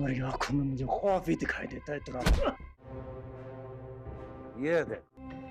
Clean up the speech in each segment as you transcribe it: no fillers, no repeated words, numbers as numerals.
तुम्हारी आंखों में मुझे खौफ ही दिखाई देता है तेरा। ये दे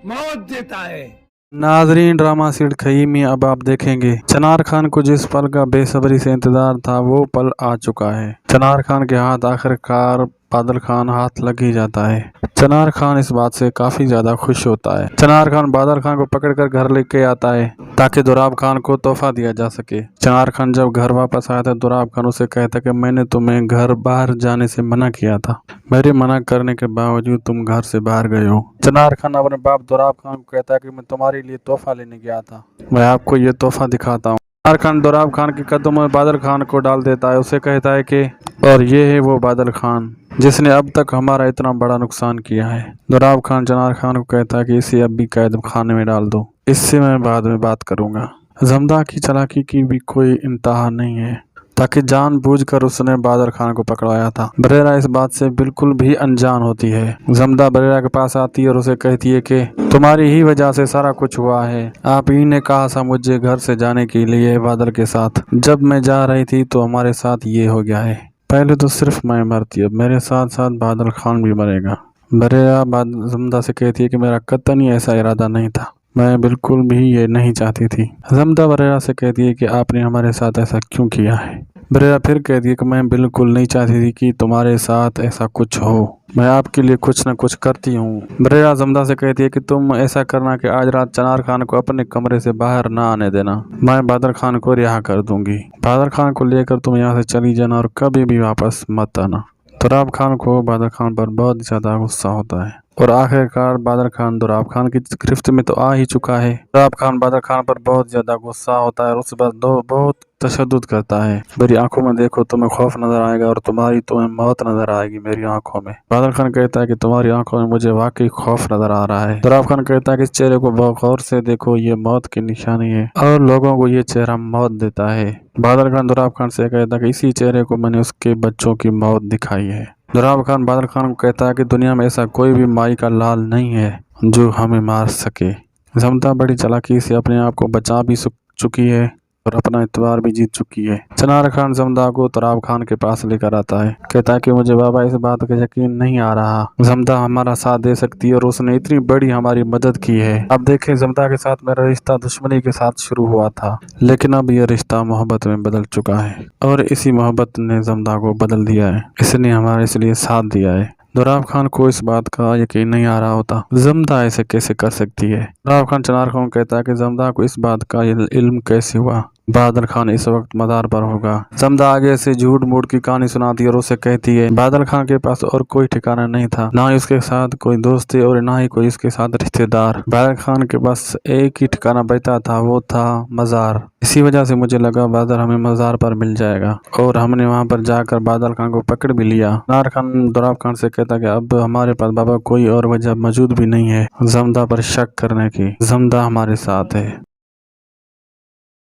मौत देता है। नाजरीन, ड्रामा सीड खई में अब आप देखेंगे चनार खान को जिस पल का बेसब्री से इंतजार था वो पल आ चुका है। चनार खान के हाथ आखिरकार बादल खान हाथ लग ही जाता है। चनार खान इस बात से काफी ज्यादा खुश होता है। चनार खान बादल खान को पकड़कर घर लेके आता है ताकि दुराब खान को तोहफा दिया जा सके। चनार खान जब घर वापस आया था दुराब खान उसे कहता कि मैंने तुम्हें घर बाहर जाने से मना किया था, मेरे मना करने के बावजूद तुम घर से बाहर गए हो। चनार खान अपने बाप दुराब खान को कहता है कि मैं तुम्हारे लिए तोहफा लेने गया था, मैं आपको ये तोहफा दिखाता हूँ। चनार खान दुराब खान के कदमों में बादल खान को डाल देता है। उसे कहता है कि और ये है वो बादल खान जिसने अब तक हमारा इतना बड़ा नुकसान किया है। दुराब खान चनार खान को कहता है कि इसे अब भी कैद खाने में डाल दो, इससे मैं बाद में बात करूंगा। जमदा की चालाकी की भी कोई इंतहा नहीं है, ताकि जानबूझकर उसने बादल खान को पकड़ाया था। बरेरा इस बात से बिल्कुल भी अनजान होती है। जमदा बरेरा के पास आती है और उसे कहती है कि तुम्हारी ही वजह से सारा कुछ हुआ है। आप ही ने कहा था मुझे घर से जाने के लिए बादल के साथ, जब मैं जा रही थी तो हमारे साथ ये हो गया है। पहले तो सिर्फ मैं मरती, अब मेरे साथ साथ बादल खान भी मरेगा। बरेरा जमदा से कहती है कि मेरा कतई ऐसा इरादा नहीं था, मैं बिल्कुल भी ये नहीं चाहती थी। जमदा बरेरा से कहती है कि आपने हमारे साथ ऐसा क्यों किया है। बरेरा फिर कहती है कि मैं बिल्कुल नहीं चाहती थी कि तुम्हारे साथ ऐसा कुछ हो, मैं आपके लिए कुछ न कुछ करती हूँ। बरेरा जमदा से कहती है कि तुम ऐसा करना कि आज रात चनार खान को अपने कमरे से बाहर ना आने देना, मैं बादल खान को रिहा कर दूंगी। बादल खान को लेकर तुम यहाँ से चली जाना और कभी भी वापस मत आना। दुराब खान को बादल खान पर बहुत ज्यादा गुस्सा होता है और आखिरकार बादल खान दुराब खान की गिरफ्त में तो आ ही चुका है। दुराब खान बादल खान पर बहुत ज्यादा गुस्सा होता है और उस पर बहुत तशद्दुद करता है। मेरी आंखों में देखो, तुम्हें खौफ नजर आएगा और तुम्हें मौत नजर आएगी मेरी आंखों में। बादल खान कहता है कि तुम्हारी आंखों में मुझे वाकई खौफ नजर आ रहा है। दुराब खान कहता है कि इस चेहरे को गौर से देखो, ये मौत की निशानी है और लोगों को ये चेहरा मौत देता है। बादल खान दुराब खान से कहता है कि इसी चेहरे को मैंने उसके बच्चों की मौत दिखाई है। दुराब खान बादल खान को कहता है कि दुनिया में ऐसा कोई भी माई का लाल नहीं है जो हमें मार सके। जमदा बड़ी चालाकी से अपने आप को बचा भी चुकी है और अपना इतबार भी जीत चुकी है। चनार खान जमदा को दुराब खान के पास लेकर आता है, कहता है कि मुझे बाबा इस बात का यकीन नहीं आ रहा, जमदा हमारा साथ दे सकती है और उसने इतनी बड़ी हमारी मदद की है। अब देखें, जमदा के साथ मेरा रिश्ता दुश्मनी के साथ शुरू हुआ था, लेकिन अब यह रिश्ता मोहब्बत में बदल चुका है और इसी मोहब्बत ने जमदा को बदल दिया है, इसने हमारे इसलिए साथ दिया है। दुराब खान को इस बात का यकीन नहीं आ रहा होता, जमदा ऐसे कैसे कर सकती है। दुराब खान चनार खान को कहता है कि जमदा को इस बात का इल्म कैसे हुआ, बादल खान इस वक्त मदार पर होगा। जमदा आगे से झूठ मूठ की कहानी सुनाती है और उसे कहती है बादल खान के पास और कोई ठिकाना नहीं था, ना ही उसके साथ कोई दोस्त थे और ना ही कोई उसके साथ रिश्तेदार। बादल खान के पास एक ही ठिकाना बचा था, वो था मजार। इसी वजह से मुझे लगा बादल हमें मजार पर मिल जाएगा और हमने वहां पर जाकर बादल खान को पकड़ भी लिया। चनार खान दुराब खान से कहता कि अब हमारे पास बाबा कोई और वजह मौजूद भी नहीं है जमदा पर शक करने की, जमदा हमारे साथ है।